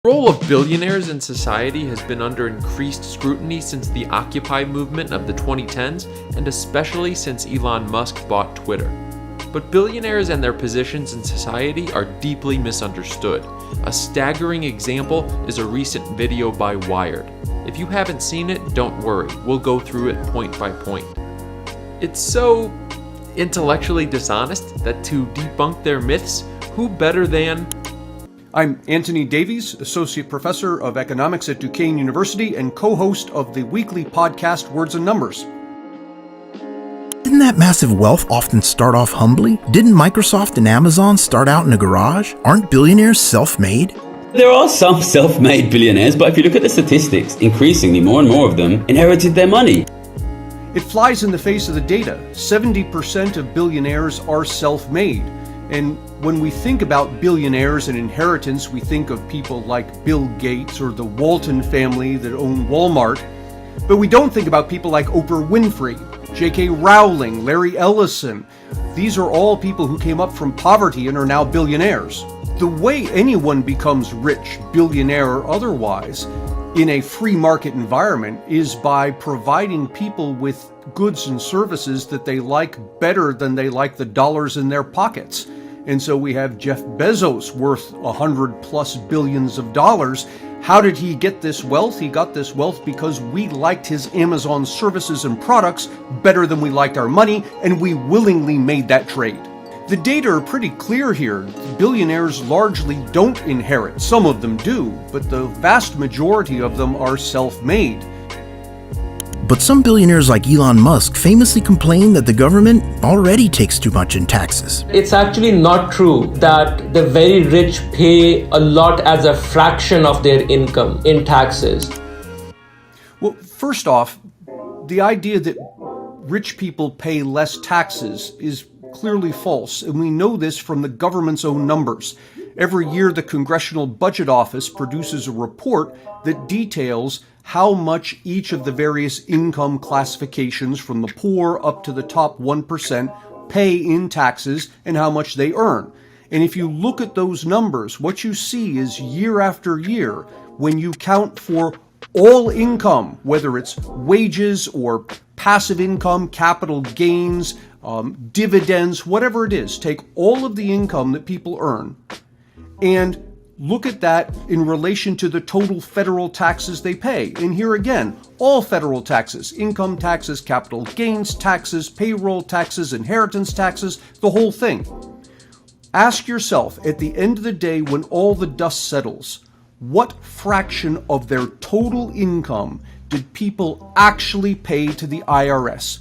The role of billionaires in society has been under increased scrutiny since the Occupy movement of the 2010s, and especially since Elon Musk bought Twitter. But billionaires and their positions in society are deeply misunderstood. A staggering example is a recent video by Wired. If you haven't seen it, don't worry, we'll go through it point by point. It's so intellectually dishonest that to debunk their myths, who better than... I'm Anthony Davies, Associate Professor of Economics at Duquesne University and co-host of the weekly podcast Words and Numbers. Didn't that massive wealth often start off humbly? Didn't Microsoft and Amazon start out in a garage? Aren't billionaires self-made? There are some self-made billionaires, but if you look at the statistics, increasingly more and more of them inherited their money. It flies in the face of the data. 70% of billionaires are self-made. And when we think about billionaires and inheritance, we think of people like Bill Gates or the Walton family that own Walmart. But we don't think about people like Oprah Winfrey, J.K. Rowling, Larry Ellison. These are all people who came up from poverty and are now billionaires. The way anyone becomes rich, billionaire or otherwise, in a free market environment is by providing people with goods and services that they like better than they like the dollars in their pockets. And so we have Jeff Bezos worth 100+ billions of dollars. How did he get this wealth? He got this wealth because we liked his Amazon services and products better than we liked our money, and we willingly made that trade. The data are pretty clear here. Billionaires largely don't inherit. Some of them do, but the vast majority of them are self-made. But some billionaires like Elon Musk famously complain that the government already takes too much in taxes. It's actually not true that the very rich pay a lot as a fraction of their income in taxes. Well, first off, the idea that rich people pay less taxes is clearly false, and we know this from the government's own numbers. Every year, the Congressional Budget Office produces a report that details how much each of the various income classifications from the poor up to the top 1% pay in taxes and how much they earn. And if you look at those numbers, what you see is year after year, when you count for all income, whether it's wages or passive income, capital gains, dividends, whatever it is, take all of the income that people earn and look at that in relation to the total federal taxes they pay. And here again, all federal taxes, income taxes, capital gains taxes, payroll taxes, inheritance taxes, the whole thing. Ask yourself, at the end of the day, when all the dust settles, what fraction of their total income did people actually pay to the IRS?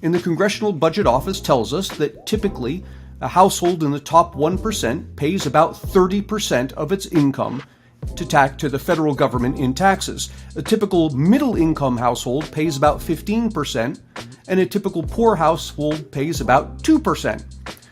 And the Congressional Budget Office tells us that typically a household in the top 1% pays about 30% of its income to the federal government in taxes. A typical middle-income household pays about 15%, and a typical poor household pays about 2%.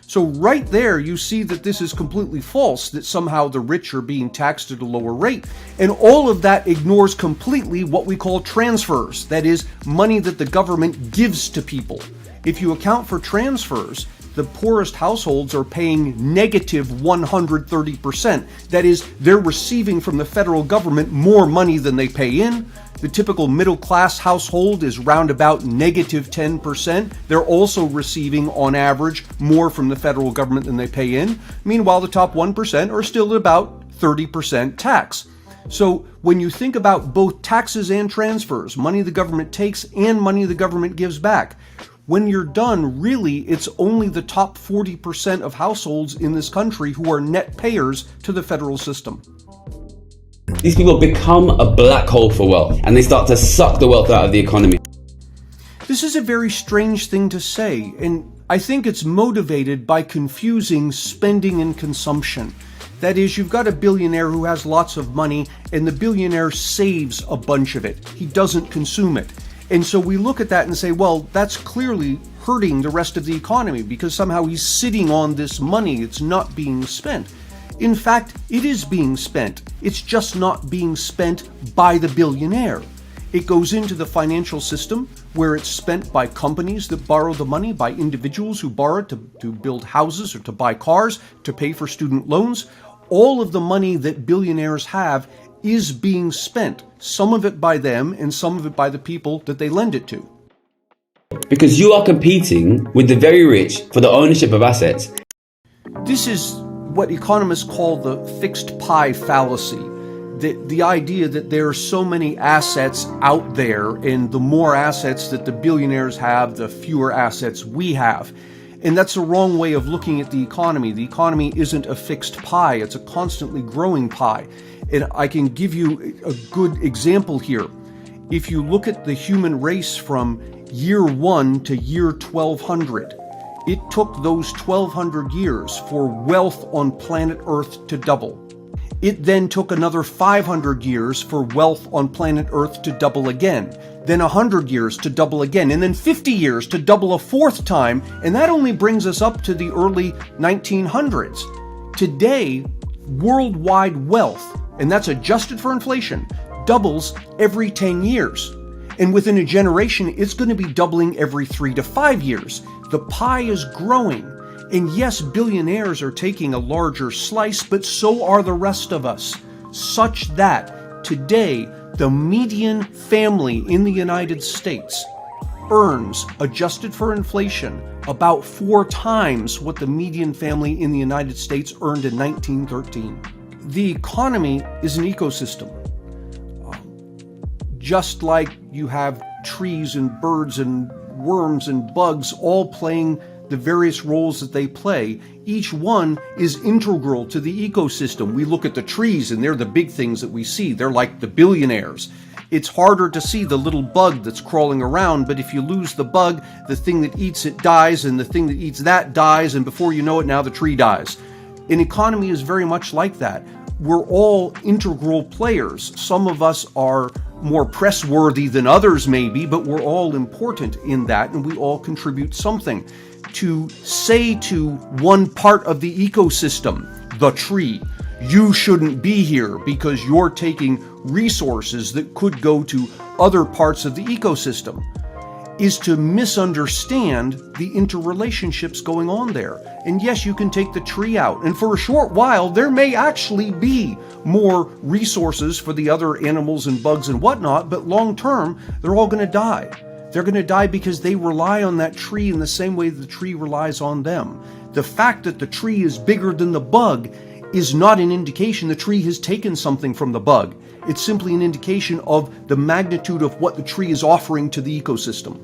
So right there, you see that this is completely false, that somehow the rich are being taxed at a lower rate. And all of that ignores completely what we call transfers, that is, money that the government gives to people. If you account for transfers, the poorest households are paying negative 130%. That is, they're receiving from the federal government more money than they pay in. The typical middle-class household is round about negative 10%. They're also receiving, on average, more from the federal government than they pay in. Meanwhile, the top 1% are still at about 30% tax. So when you think about both taxes and transfers, money the government takes and money the government gives back, when you're done, really, it's only the top 40% of households in this country who are net payers to the federal system. These people become a black hole for wealth, and they start to suck the wealth out of the economy. This is a very strange thing to say, and I think it's motivated by confusing spending and consumption. That is, you've got a billionaire who has lots of money, and the billionaire saves a bunch of it. He doesn't consume it. And so we look at that and say, well, that's clearly hurting the rest of the economy because somehow he's sitting on this money. It's not being spent. In fact, it is being spent. It's just not being spent by the billionaire. It goes into the financial system where it's spent by companies that borrow the money, by individuals who borrow it to build houses or to buy cars, to pay for student loans. All of the money that billionaires have is being spent, some of it by them and some of it by the people that they lend it to. Because you are competing with the very rich for the ownership of assets. This is what economists call the fixed pie fallacy. The idea that there are so many assets out there, and the more assets that the billionaires have, the fewer assets we have. And that's a wrong way of looking at the economy. The economy isn't a fixed pie, it's a constantly growing pie. And I can give you a good example here. If you look at the human race from year 1 to year 1200, it took those 1200 years for wealth on planet Earth to double. It then took another 500 years for wealth on planet Earth to double again, then 100 years to double again, and then 50 years to double a fourth time, and that only brings us up to the early 1900s. Today, worldwide wealth, and that's adjusted for inflation, doubles every 10 years. And within a generation, it's going to be doubling every 3 to 5 years. The pie is growing. And yes, billionaires are taking a larger slice, but so are the rest of us, such that today, the median family in the United States earns, adjusted for inflation, about 4 times what the median family in the United States earned in 1913. The economy is an ecosystem. Just like you have trees and birds and worms and bugs all playing the various roles that they play, each one is integral to the ecosystem. We look at the trees and they're the big things that we see. They're like the billionaires. It's harder to see the little bug that's crawling around, but if you lose the bug, the thing that eats it dies, and the thing that eats that dies, and before you know it, now the tree dies. An economy is very much like that. We're all integral players. Some of us are more press-worthy than others maybe, but we're all important in that, and we all contribute something. To say to one part of the ecosystem, the tree, you shouldn't be here because you're taking resources that could go to other parts of the ecosystem, is to misunderstand the interrelationships going on there. And yes, you can take the tree out, and for a short while, there may actually be more resources for the other animals and bugs and whatnot, but long term, they're all going to die. They're going to die because they rely on that tree in the same way the tree relies on them. The fact that the tree is bigger than the bug is not an indication the tree has taken something from the bug. It's simply an indication of the magnitude of what the tree is offering to the ecosystem.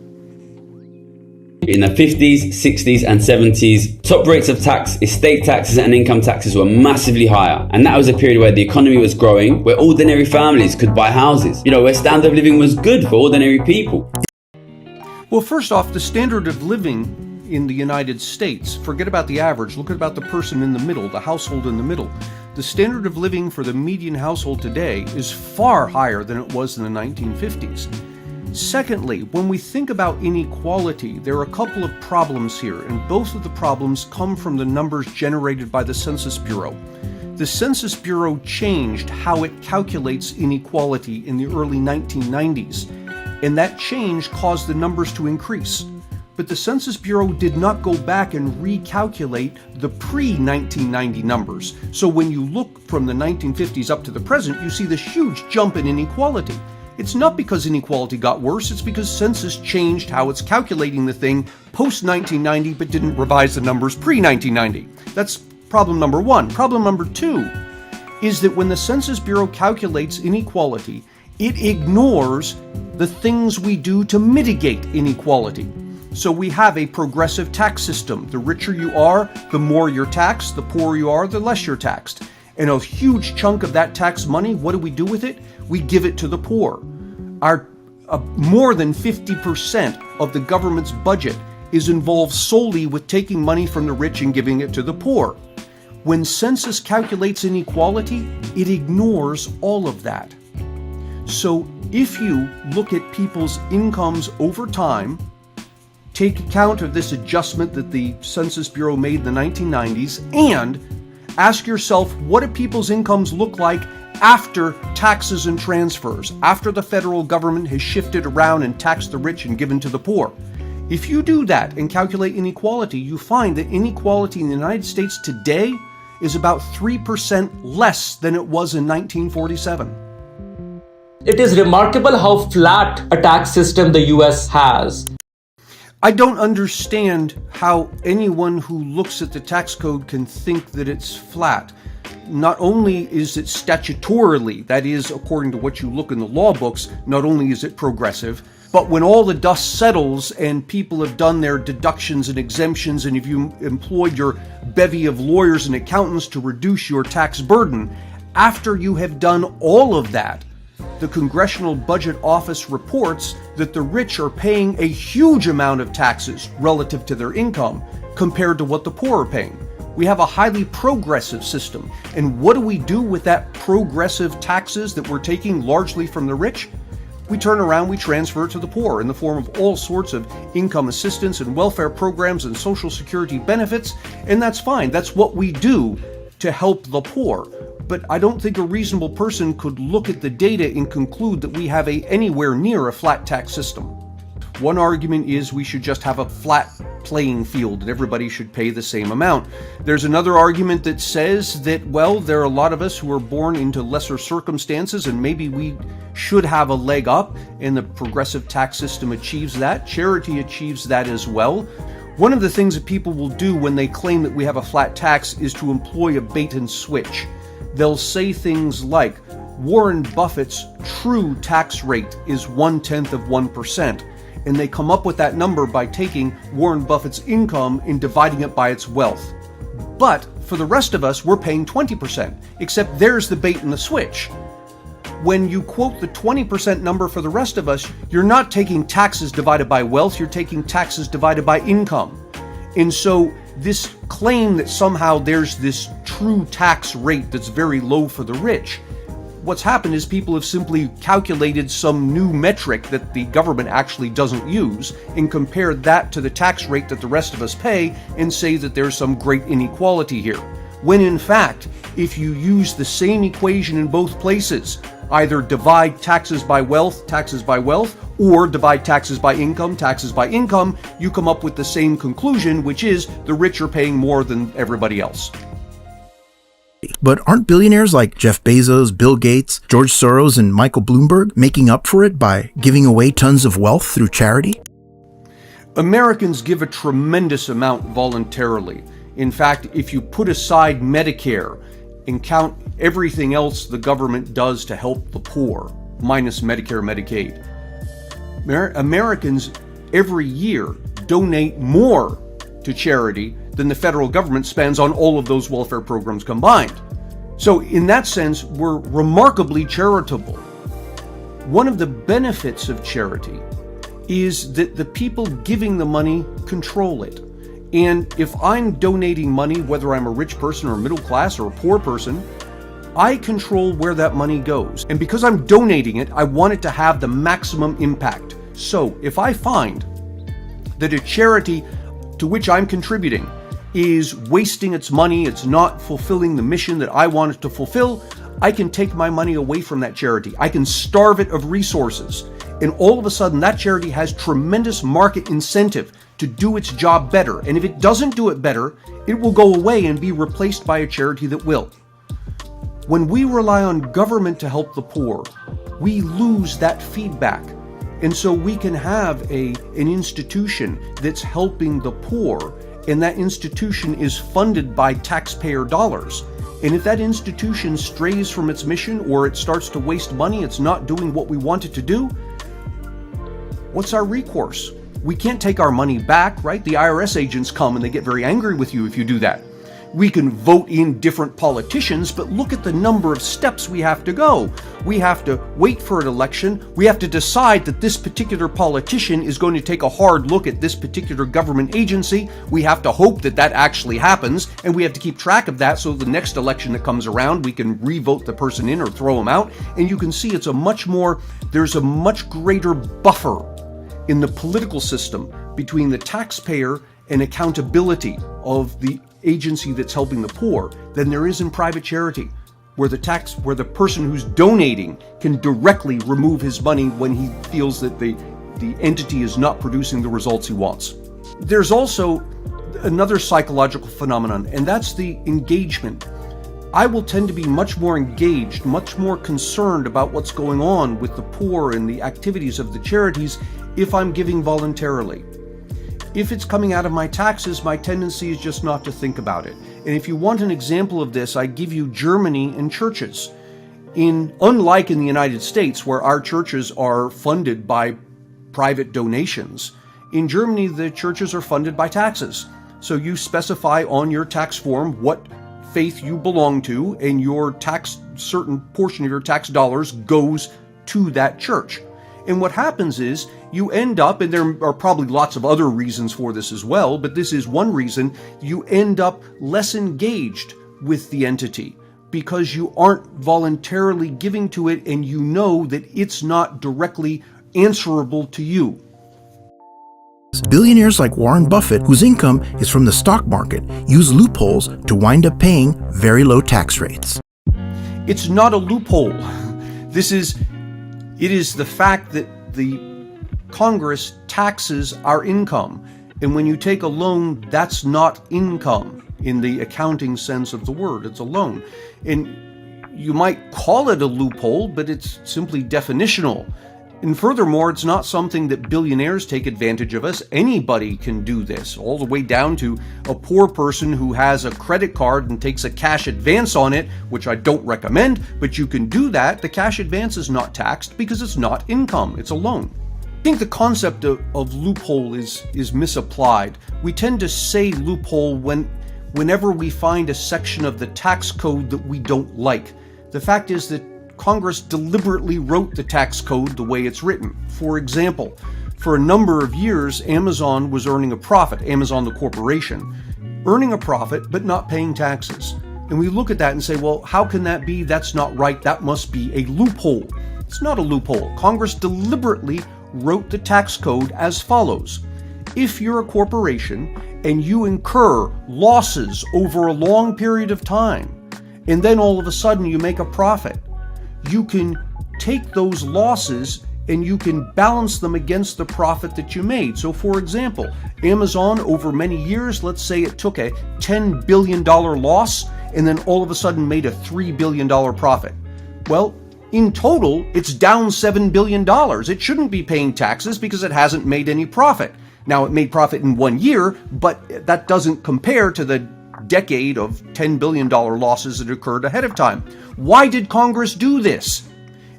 In the 50s, 60s and 70s, top rates of tax, estate taxes and income taxes were massively higher. And that was a period where the economy was growing, where ordinary families could buy houses, where standard of living was good for ordinary people. Well, first off, the standard of living in the United States, forget about the average, look at about the person in the middle, the household in the middle. The standard of living for the median household today is far higher than it was in the 1950s. Secondly, when we think about inequality, there are a couple of problems here, and both of the problems come from the numbers generated by the Census Bureau. The Census Bureau changed how it calculates inequality in the early 1990s. And that change caused the numbers to increase. But the Census Bureau did not go back and recalculate the pre-1990 numbers. So when you look from the 1950s up to the present, you see this huge jump in inequality. It's not because inequality got worse, it's because census changed how it's calculating the thing post-1990 but didn't revise the numbers pre-1990. That's problem number one. Problem number two is that when the Census Bureau calculates inequality, it ignores the things we do to mitigate inequality. So we have a progressive tax system. The richer you are, the more you're taxed. The poorer you are, the less you're taxed. And a huge chunk of that tax money, what do we do with it? We give it to the poor. More than 50% of the government's budget is involved solely with taking money from the rich and giving it to the poor. When census calculates inequality, it ignores all of that. So if you look at people's incomes over time, take account of this adjustment that the Census Bureau made in the 1990s, and ask yourself, what do people's incomes look like after taxes and transfers, after the federal government has shifted around and taxed the rich and given to the poor? If you do that and calculate inequality, you find that inequality in the United States today is about 3% less than it was in 1947. It is remarkable how flat a tax system the US has. I don't understand how anyone who looks at the tax code can think that it's flat. Not only is it statutorily, that is, according to what you look in the law books, not only is it progressive, but when all the dust settles and people have done their deductions and exemptions, and if you employed your bevy of lawyers and accountants to reduce your tax burden, after you have done all of that, the Congressional Budget Office reports that the rich are paying a huge amount of taxes relative to their income compared to what the poor are paying. We have a highly progressive system. And what do we do with that progressive taxes that we're taking largely from the rich? We turn around, we transfer it to the poor in the form of all sorts of income assistance and welfare programs and Social Security benefits, and that's fine. That's what we do to help the poor. But I don't think a reasonable person could look at the data and conclude that we have anywhere near a flat tax system. One argument is we should just have a flat playing field and everybody should pay the same amount. There's another argument that says that, well, there are a lot of us who are born into lesser circumstances and maybe we should have a leg up, and the progressive tax system achieves that. Charity achieves that as well. One of the things that people will do when they claim that we have a flat tax is to employ a bait and switch. They'll say things like, Warren Buffett's true tax rate is 0.1%, and they come up with that number by taking Warren Buffett's income and dividing it by its wealth. But for the rest of us, we're paying 20%, except there's the bait and the switch. When you quote the 20% number for the rest of us, you're not taking taxes divided by wealth, you're taking taxes divided by income. And so this claim that somehow there's this true tax rate that's very low for the rich, what's happened is people have simply calculated some new metric that the government actually doesn't use and compared that to the tax rate that the rest of us pay and say that there's some great inequality here. When in fact, if you use the same equation in both places, either divide taxes by wealth, or divide taxes by income, you come up with the same conclusion, which is the rich are paying more than everybody else. But aren't billionaires like Jeff Bezos, Bill Gates, George Soros, and Michael Bloomberg making up for it by giving away tons of wealth through charity? Americans give a tremendous amount voluntarily. In fact, if you put aside Medicare and count everything else the government does to help the poor, minus Medicare, Medicaid, Americans every year donate more to charity than the federal government spends on all of those welfare programs combined. So in that sense, we're remarkably charitable. One of the benefits of charity is that the people giving the money control it. And if I'm donating money, whether I'm a rich person or middle class or a poor person, I control where that money goes. And because I'm donating it, I want it to have the maximum impact. So if I find that a charity to which I'm contributing is wasting its money, it's not fulfilling the mission that I want it to fulfill, I can take my money away from that charity. I can starve it of resources. And all of a sudden, that charity has tremendous market incentive to do its job better. And if it doesn't do it better, it will go away and be replaced by a charity that will. When we rely on government to help the poor, we lose that feedback. And so we can have an institution that's helping the poor, and that institution is funded by taxpayer dollars. And if that institution strays from its mission or it starts to waste money, it's not doing what we want it to do, what's our recourse? We can't take our money back, right? The IRS agents come and they get very angry with you if you do that. We can vote in different politicians, but look at the number of steps we have to go. We have to wait for an election. We have to decide that this particular politician is going to take a hard look at this particular government agency. We have to hope that that actually happens, and we have to keep track of that so the next election that comes around, we can re-vote the person in or throw him out. And you can see there's a much greater buffer in the political system between the taxpayer and accountability of the agency that's helping the poor than there is in private charity, where the person who's donating can directly remove his money when he feels that the entity is not producing the results he wants. There's also another psychological phenomenon, and that's the engagement. I will tend to be much more engaged, much more concerned about what's going on with the poor and the activities of the charities if I'm giving voluntarily. If it's coming out of my taxes, my tendency is just not to think about it. And if you want an example of this, I give you Germany and churches. Unlike in the United States, where our churches are funded by private donations, in Germany the churches are funded by taxes. So you specify on your tax form what faith you belong to, and your certain portion of your tax dollars goes to that church. And what happens is you end up, and there are probably lots of other reasons for this as well, but this is one reason, you end up less engaged with the entity because you aren't voluntarily giving to it, and you know that it's not directly answerable to you. Billionaires like Warren Buffett, whose income is from the stock market, use loopholes to wind up paying very low tax rates. It's not a loophole. It is the fact that the Congress taxes our income. And when you take a loan, that's not income in the accounting sense of the word. It's a loan. And you might call it a loophole, but it's simply definitional. And furthermore, it's not something that billionaires take advantage of us. Anybody can do this, all the way down to a poor person who has a credit card and takes a cash advance on it, which I don't recommend, but you can do that. The cash advance is not taxed because it's not income, it's a loan. I think the concept of loophole is misapplied. We tend to say loophole whenever we find a section of the tax code that we don't like. The fact is that Congress deliberately wrote the tax code the way it's written. For example, for a number of years, Amazon was earning a profit, Amazon the corporation, earning a profit but not paying taxes. And we look at that and say, well, how can that be? That's not right. That must be a loophole. It's not a loophole. Congress deliberately wrote the tax code as follows. If you're a corporation and you incur losses over a long period of time, and then all of a sudden you make a profit, you can take those losses and you can balance them against the profit that you made. So for example, Amazon over many years, let's say it took a $10 billion loss and then all of a sudden made a $3 billion profit. Well, in total, it's down $7 billion. It shouldn't be paying taxes because it hasn't made any profit. Now, it made profit in 1 year, but that doesn't compare to the decade of $10 billion losses that occurred ahead of time. Why did Congress do this?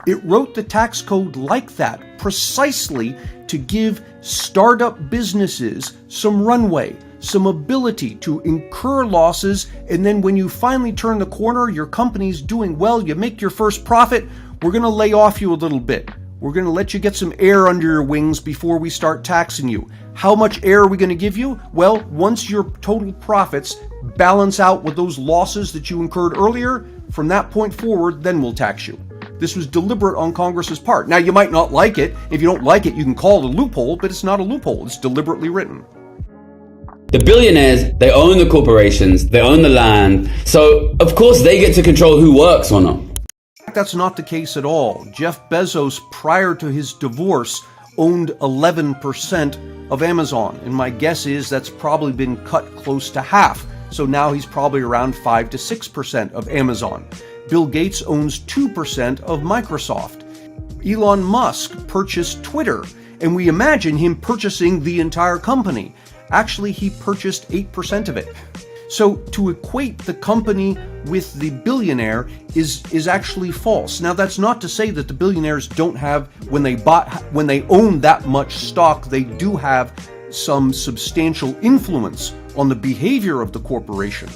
It wrote the tax code like that precisely to give startup businesses some runway, some ability to incur losses, and then when you finally turn the corner, your company's doing well, you make your first profit, we're going to lay off you a little bit. We're going to let you get some air under your wings before we start taxing you. How much air are we going to give you? Well, once your total profits balance out with those losses that you incurred earlier, from that point forward, then we'll tax you. This was deliberate on Congress's part. Now, you might not like it. If you don't like it, you can call it a loophole, but it's not a loophole. It's deliberately written. The billionaires, they own the corporations, they own the land, so of course they get to control who works or not. That's not the case at all. Jeff Bezos, prior to his divorce, owned 11% of Amazon, and my guess is that's probably been cut close to half. So now he's probably around 5 to 6% of Amazon. Bill Gates owns 2% of Microsoft. Elon Musk purchased Twitter, and we imagine him purchasing the entire company. Actually, he purchased 8% of it. So to equate the company with the billionaire is actually false. Now, that's not to say that the billionaires don't have, when they own that much stock, they do have some substantial influence on the behavior of the corporation.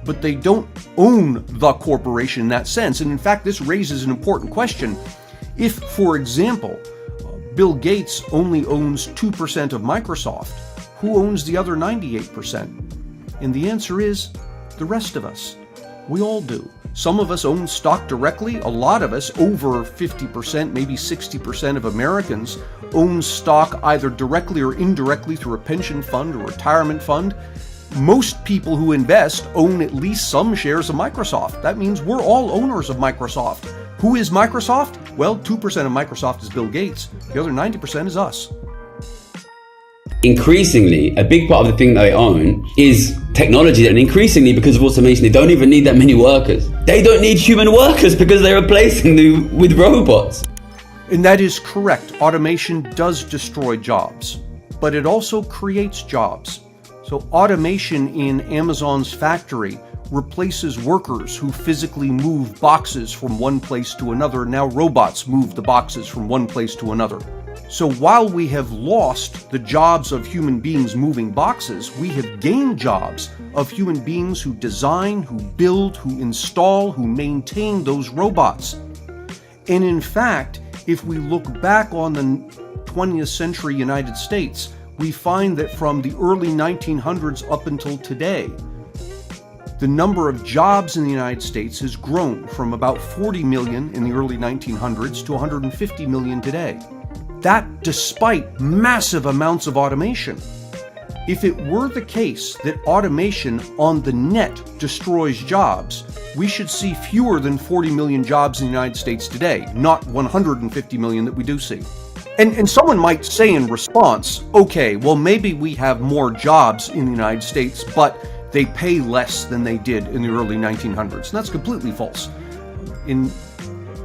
But they don't own the corporation in that sense. And in fact, this raises an important question. If, for example, Bill Gates only owns 2% of Microsoft, who owns the other 98%? And the answer is the rest of us. We all do. Some of us own stock directly. A lot of us, over 50%, maybe 60% of Americans, own stock either directly or indirectly through a pension fund or retirement fund. Most people who invest own at least some shares of Microsoft. That means we're all owners of Microsoft. Who is Microsoft? Well, 2% of Microsoft is Bill Gates. The other 90% is us. Increasingly, a big part of the thing that they own is technology, and increasingly because of automation, they don't even need that many workers. They don't need human workers because they're replacing them with robots. And that is correct. Automation does destroy jobs, but it also creates jobs. So automation in Amazon's factory replaces workers who physically move boxes from one place to another. Now robots move the boxes from one place to another. So while we have lost the jobs of human beings moving boxes, we have gained jobs of human beings who design, who build, who install, who maintain those robots. And in fact, if we look back on the 20th century United States, we find that from the early 1900s up until today, the number of jobs in the United States has grown from about 40 million in the early 1900s to 150 million today. That despite massive amounts of automation. If it were the case that automation on the net destroys jobs, we should see fewer than 40 million jobs in the United States today, not 150 million that we do see. And someone might say in response, okay, well maybe we have more jobs in the United States, but they pay less than they did in the early 1900s. And that's completely false.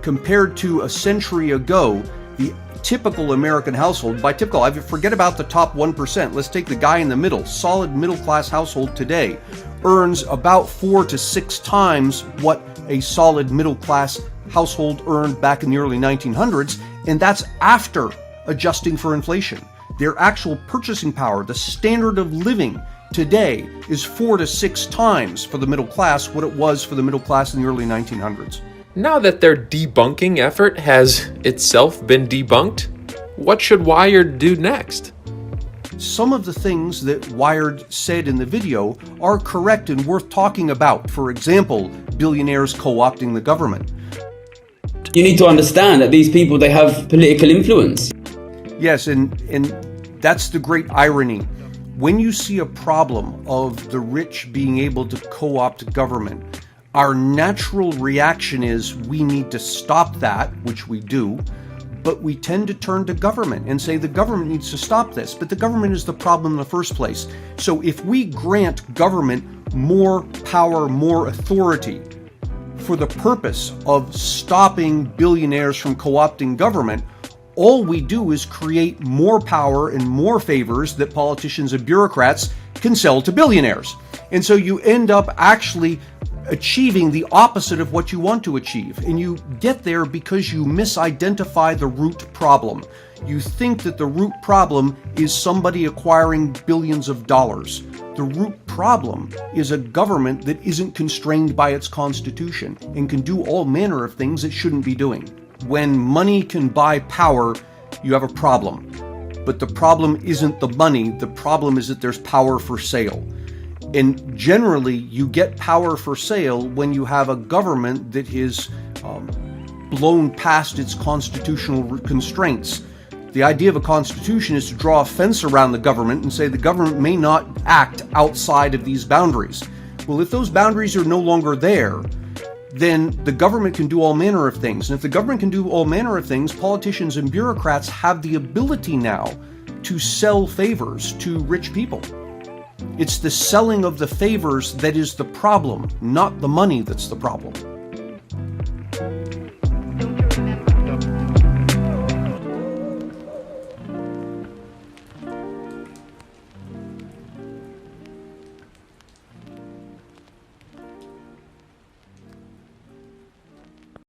Compared to a century ago, the typical American household, by typical, I forget about the top 1%, let's take the guy in the middle, solid middle-class household today, earns about 4 to 6 times what a solid middle-class household earned back in the early 1900s, and that's after adjusting for inflation. Their actual purchasing power, the standard of living today, is 4 to 6 times for the middle class what it was for the middle class in the early 1900s. Now that their debunking effort has itself been debunked, what should Wired do next? Some of the things that Wired said in the video are correct and worth talking about. For example, billionaires co-opting the government. You need to understand that these people, they have political influence. Yes, and that's the great irony. When you see a problem of the rich being able to co-opt government, our natural reaction is we need to stop that, which we do, but we tend to turn to government and say the government needs to stop this, but the government is the problem in the first place. So if we grant government more power, more authority, for the purpose of stopping billionaires from co-opting government, all we do is create more power and more favors that politicians and bureaucrats can sell to billionaires. And so you end up actually achieving the opposite of what you want to achieve. And you get there because you misidentify the root problem. You think that the root problem is somebody acquiring billions of dollars. The root problem is a government that isn't constrained by its constitution and can do all manner of things it shouldn't be doing. When money can buy power, you have a problem. But the problem isn't the money, the problem is that there's power for sale. And generally, you get power for sale when you have a government that is blown past its constitutional constraints. The idea of a constitution is to draw a fence around the government and say the government may not act outside of these boundaries. Well, if those boundaries are no longer there, then the government can do all manner of things. And if the government can do all manner of things, politicians and bureaucrats have the ability now to sell favors to rich people. It's the selling of the favors that is the problem, not the money that's the problem.